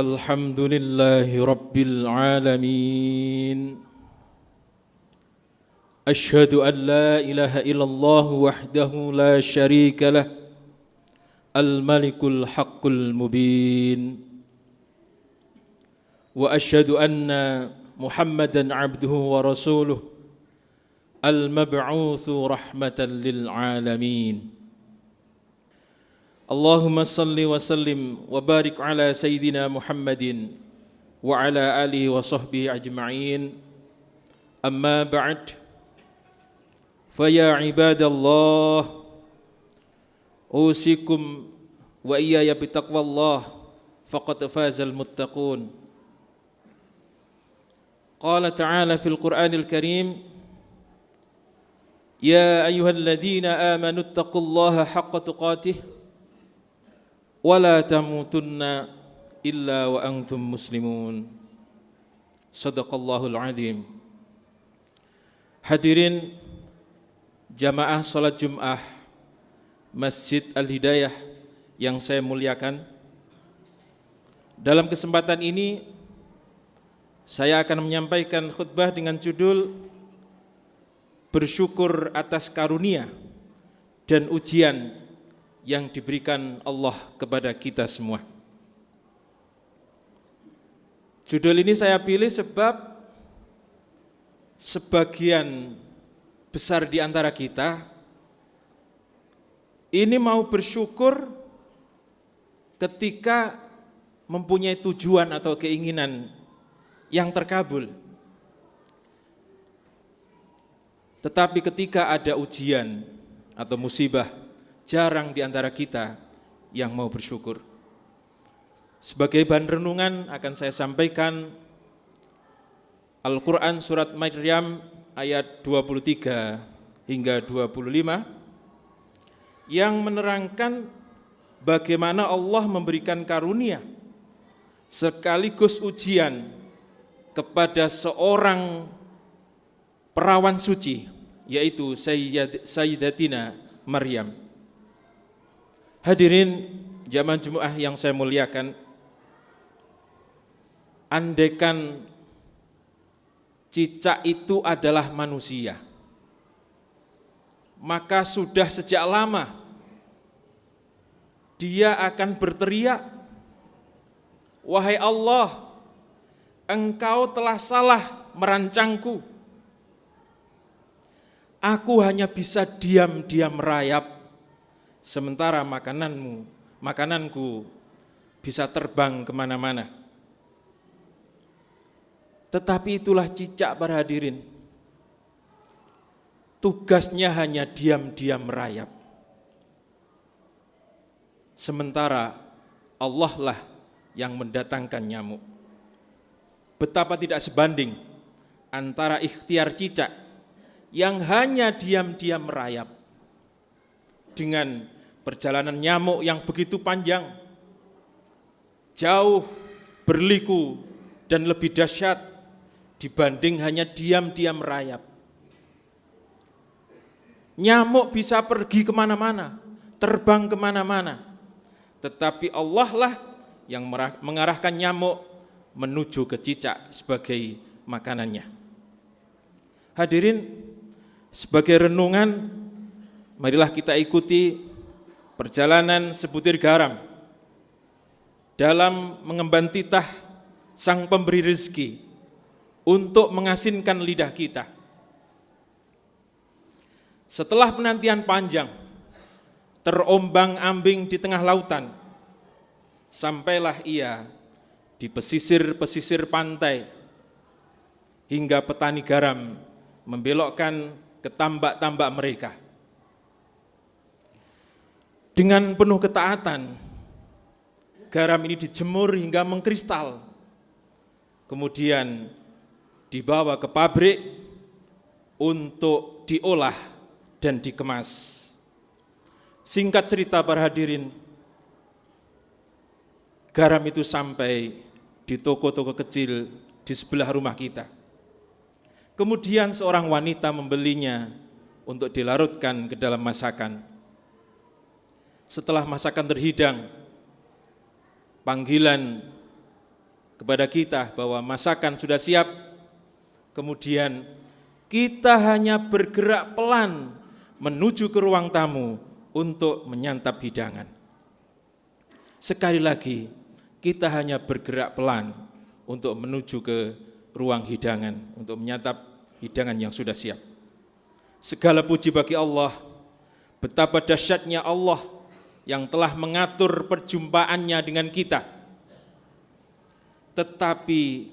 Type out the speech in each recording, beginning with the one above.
الحمد لله رب العالمين أشهد أن لا إله إلا الله وحده لا شريك له الملك الحق المبين وأشهد أن محمدًا عبده ورسوله المبعوث رحمة للعالمين اللهم صل وسلم وبارك على سيدنا محمد وعلى آله وصحبه أجمعين أما بعد فيا عباد الله أوصيكم وإياي بتقوى الله فقد فاز المتقون قال تعالى في القرآن الكريم يا أيها الذين آمنوا اتقوا الله حق تقاته ولا تموتن إلا وأنتم مسلمون صدق الله العظيم. Hadirin jamaah salat Jum'ah Masjid Al-Hidayah yang saya muliakan, dalam kesempatan ini saya akan menyampaikan khutbah dengan judul bersyukur atas karunia dan ujian yang diberikan Allah kepada kita semua. Judul ini saya pilih sebab sebagian besar di antara kita ini mau bersyukur ketika mempunyai tujuan atau keinginan yang terkabul. Tetapi ketika ada ujian atau musibah, jarang di antara kita yang mau bersyukur. Sebagai bahan renungan akan saya sampaikan Al-Quran surat Maryam ayat 23 hingga 25 yang menerangkan bagaimana Allah memberikan karunia sekaligus ujian kepada seorang perawan suci, yaitu Sayyidatina Maryam. Hadirin jamaah Jumu'ah yang saya muliakan, andaikan cicak itu adalah manusia, maka sudah sejak lama dia akan berteriak, wahai Allah, Engkau telah salah merancangku. Aku hanya bisa diam-diam merayap, sementara makananku bisa terbang kemana-mana. Tetapi itulah cicak para hadirin. Tugasnya hanya diam-diam merayap. Sementara Allah lah yang mendatangkan nyamuk. Betapa tidak sebanding antara ikhtiar cicak yang hanya diam-diam merayap dengan perjalanan nyamuk yang begitu panjang, jauh, berliku, dan lebih dahsyat dibanding hanya diam-diam merayap. Nyamuk bisa pergi kemana-mana, terbang kemana-mana, tetapi Allah lah yang mengarahkan nyamuk menuju ke cicak sebagai makanannya. Hadirin, sebagai renungan, marilah kita ikuti perjalanan sebutir garam dalam mengemban titah Sang Pemberi Rezeki untuk mengasinkan lidah kita. Setelah penantian panjang, terombang-ambing di tengah lautan, sampailah ia di pesisir-pesisir pantai, hingga petani garam membelokkan ke tambak-tambak mereka. Dengan penuh ketaatan, garam ini dijemur hingga mengkristal, kemudian dibawa ke pabrik untuk diolah dan dikemas. Singkat cerita para hadirin, garam itu sampai di toko-toko kecil di sebelah rumah kita. Kemudian seorang wanita membelinya untuk dilarutkan ke dalam masakan. Setelah masakan terhidang, panggilan kepada kita bahwa masakan sudah siap, kemudian kita hanya bergerak pelan menuju ke ruang tamu untuk menyantap hidangan. Sekali lagi, kita hanya bergerak pelan untuk menuju ke ruang hidangan, untuk menyantap hidangan yang sudah siap. Segala puji bagi Allah, betapa dahsyatnya Allah yang telah mengatur perjumpaannya dengan kita. Tetapi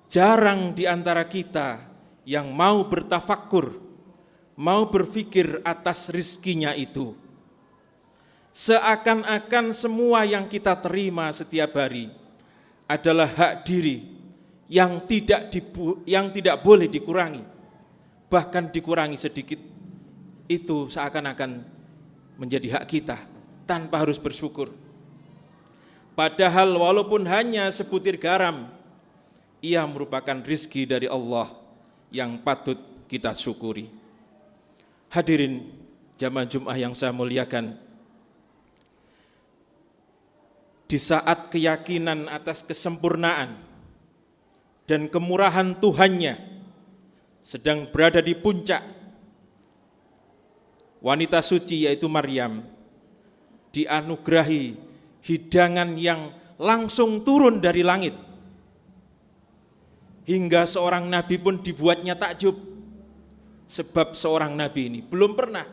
jarang di antara kita yang mau bertafakkur, mau berpikir atas rizkinya itu. Seakan-akan semua yang kita terima setiap hari adalah hak diri yang tidak boleh dikurangi, bahkan dikurangi sedikit itu seakan-akan menjadi hak kita tanpa harus bersyukur. Padahal walaupun hanya sebutir garam, ia merupakan rizki dari Allah yang patut kita syukuri. Hadirin jamaah Jumat yang saya muliakan, di saat keyakinan atas kesempurnaan dan kemurahan Tuhannya sedang berada di puncak, wanita suci yaitu Maryam dianugerahi hidangan yang langsung turun dari langit, hingga seorang nabi pun dibuatnya takjub, sebab seorang nabi ini belum pernah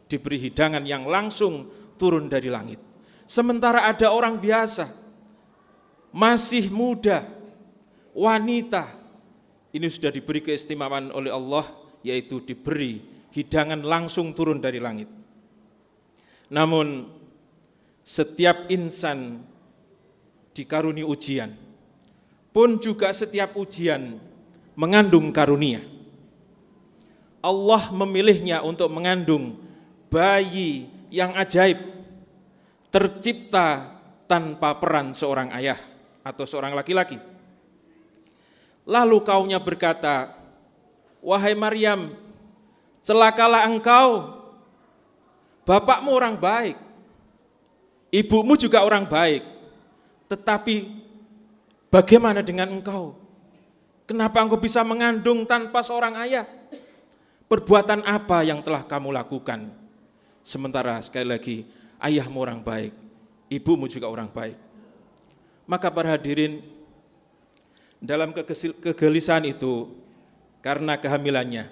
diberi hidangan yang langsung turun dari langit. Sementara ada orang biasa, masih muda, wanita, ini sudah diberi keistimewaan oleh Allah, yaitu diberi hidangan langsung turun dari langit. Namun setiap insan dikaruni ujian, pun juga setiap ujian mengandung karunia. Allah memilihnya untuk mengandung bayi yang ajaib, tercipta tanpa peran seorang ayah atau seorang laki-laki. Lalu kaumnya berkata, "Wahai Maryam, celakalah engkau, bapakmu orang baik, ibumu juga orang baik, tetapi bagaimana dengan engkau? Kenapa engkau bisa mengandung tanpa seorang ayah? Perbuatan apa yang telah kamu lakukan? Sementara sekali lagi, ayahmu orang baik, ibumu juga orang baik." Maka para hadirin, dalam kegelisahan itu, karena kehamilannya,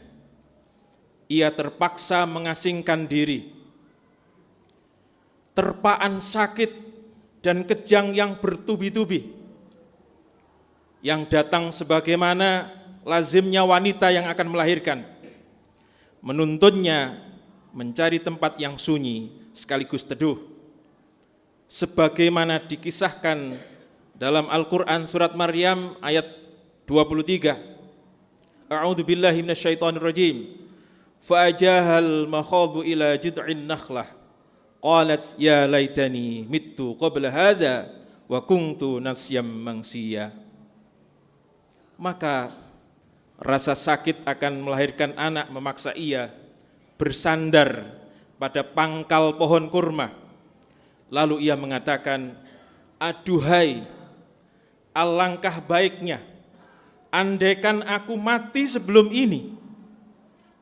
ia terpaksa mengasingkan diri. Terpaan sakit dan kejang yang bertubi-tubi, yang datang sebagaimana lazimnya wanita yang akan melahirkan, menuntunnya mencari tempat yang sunyi sekaligus teduh, sebagaimana dikisahkan dalam Al-Quran surat Maryam ayat 23. A'udzu billahi minasyaitonir rajim. Fa'ajahal makhadu ila jid'in nakhlah qalat ya laitani mittu qabla hadza wa kuntu nasyam mansiya. Maka rasa sakit akan melahirkan anak memaksa ia bersandar pada pangkal pohon kurma. Lalu ia mengatakan, "Aduhai, alangkah baiknya andaikan aku mati sebelum ini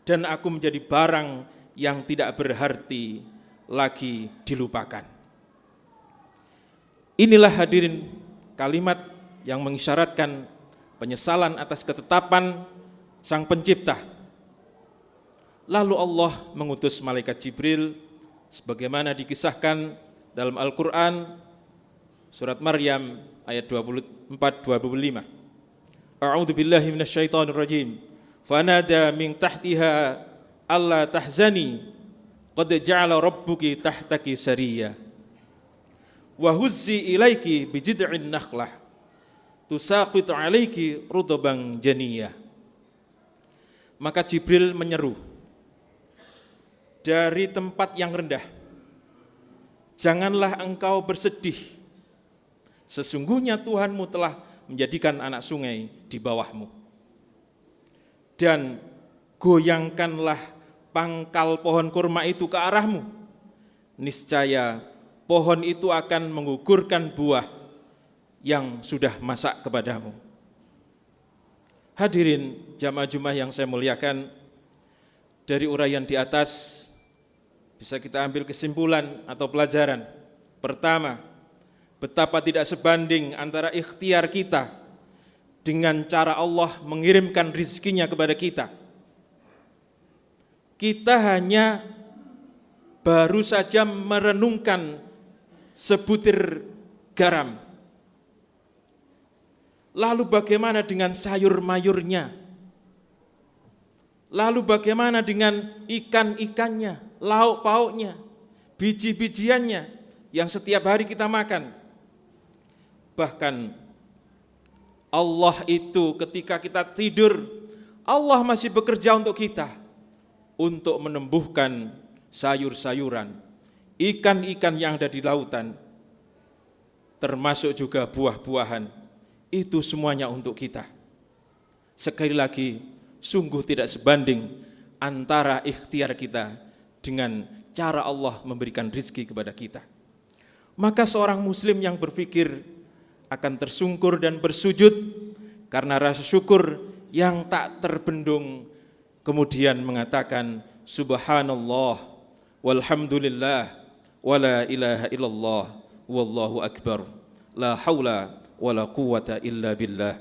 dan aku menjadi barang yang tidak berarti lagi dilupakan." Inilah hadirin kalimat yang mengisyaratkan penyesalan atas ketetapan Sang Pencipta. Lalu Allah mengutus malaikat Jibril sebagaimana dikisahkan dalam Al-Quran surat Maryam ayat 24-25. A'udzu billahi minasyaitonir rajim. Fanada min tahtiha alla tahzani qad ja'ala rabbuki tahtaki sariyya wa huzzi ilaiki bijid'in nakhlah tusaqit 'alaiki rutban janiyah. Maka Jibril menyeru dari tempat yang rendah, "Janganlah engkau bersedih, sesungguhnya Tuhanmu telah menjadikan anak sungai di bawahmu. Dan goyangkanlah pangkal pohon kurma itu ke arahmu, niscaya pohon itu akan menggugurkan buah yang sudah masak kepadamu. Hadirin jamaah Jumat yang saya muliakan, dari uraian di atas bisa kita ambil kesimpulan atau pelajaran. Pertama, betapa tidak sebanding antara ikhtiar kita dengan cara Allah mengirimkan rizkinya kepada kita. Kita hanya baru saja merenungkan sebutir garam. Lalu bagaimana dengan sayur mayurnya? Lalu bagaimana dengan ikan-ikannya, lauk pauknya, biji-bijiannya yang setiap hari kita makan? Bahkan Allah itu ketika kita tidur, Allah masih bekerja untuk kita, untuk menumbuhkan sayur-sayuran, ikan-ikan yang ada di lautan, termasuk juga buah-buahan. Itu semuanya untuk kita. Sekali lagi, sungguh tidak sebanding antara ikhtiar kita dengan cara Allah memberikan rizki kepada kita. Maka seorang muslim yang berpikir akan tersungkur dan bersujud karena rasa syukur yang tak terbendung, kemudian mengatakan subhanallah walhamdulillah wala ilaha illallah wallahu akbar la haula wala quwwata illa billah.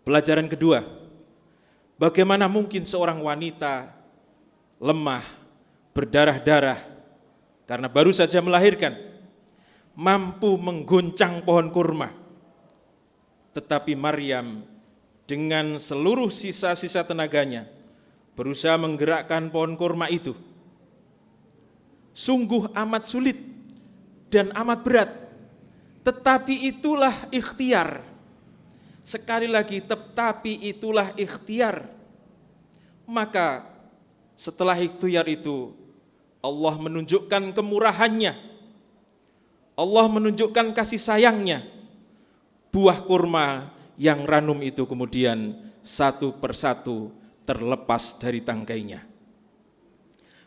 Pelajaran kedua, bagaimana mungkin seorang wanita lemah, berdarah-darah karena baru saja melahirkan, mampu mengguncang pohon kurma. Tetapi Maryam dengan seluruh sisa-sisa tenaganya berusaha menggerakkan pohon kurma itu. Sungguh amat sulit dan amat berat. Tetapi itulah ikhtiar. Sekali lagi, tetapi itulah ikhtiar. Maka setelah ikhtiar itu, Allah menunjukkan kemurahannya. Allah menunjukkan kasih sayangnya. Buah kurma yang ranum itu kemudian satu persatu terlepas dari tangkainya.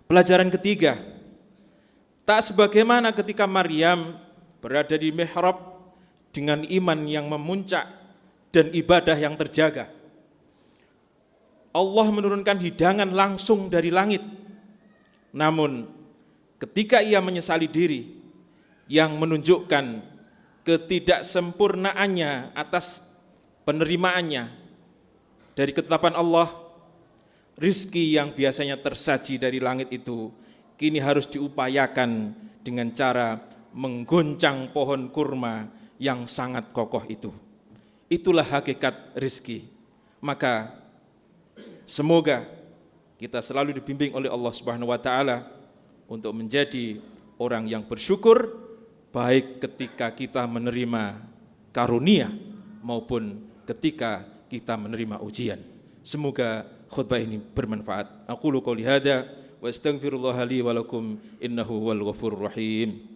Pelajaran ketiga, tak sebagaimana ketika Maryam berada di mihrab dengan iman yang memuncak dan ibadah yang terjaga. Allah menurunkan hidangan langsung dari langit. Namun ketika ia menyesali diri, yang menunjukkan ketidaksempurnaannya atas penerimaannya dari ketetapan Allah, rizki yang biasanya tersaji dari langit itu kini harus diupayakan dengan cara menggoncang pohon kurma yang sangat kokoh itu. Itulah hakikat rizki. Maka semoga kita selalu dibimbing oleh Allah Subhanahu wa taala untuk menjadi orang yang bersyukur, baik ketika kita menerima karunia maupun ketika kita menerima ujian. Semoga khutbah ini bermanfaat. Aqulu qouli hadza wa astaghfirullah li wa lakum innahu huwal ghafurur rahim.